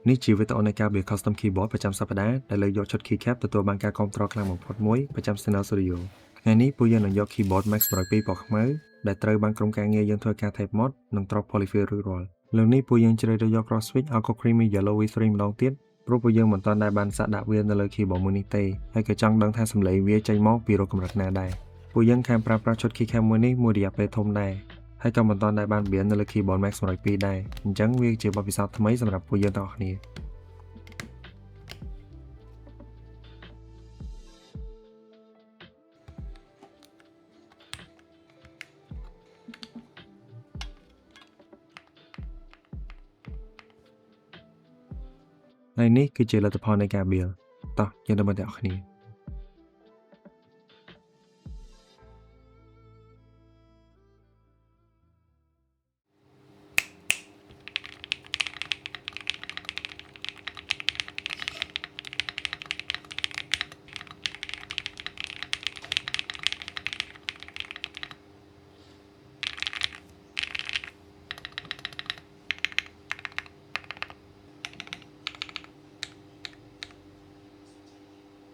នេះជាវីដេអូនៃការ build custom keyboard ប្រចាំសប្តាហ៍ដែលលើកយកឈុត keycap ទទួលបានការគាំទ្រខ្លាំងបំផុតមួយប្រចាំ Channel Studio ថ្ងៃនេះពួកយើងនឹងយក keyboard Max 102 ពណ៌ខ្មៅដែលត្រូវបានក្រុមការងារយើងធ្វើការ tape mod និង drop polyfill រួចរាល់លើនេះពួកយើងជ្រើសរើសយក cross switch Alco Creamy Yellow V3 ម្ដងទៀតព្រោះពួកយើងមិនទាន់ដែលបានសាកដាក់វានៅលើ keyboard មួយនេះទេហើយក៏ចង់ដឹងថាសំឡេងវាចេញមកពីរកកម្រិតណាដែរពួកយើងខានប្រើប្រាស់ឈុត keycap មួយនេះមួយរយៈពេលធំដែរហើយក៏មិនទាន់ដែលបាន build នៅលើ keyboard Max 102ដែរអញ្ចឹងវាជាបទពិសោធន៍ថ្មីសម្រាប់ពួកយើងទាំងអស់គ្នាហើយនេះគឺជាលទ្ធផលនៃការ build តោះយើងទៅមើលទាំងអស់គ្នា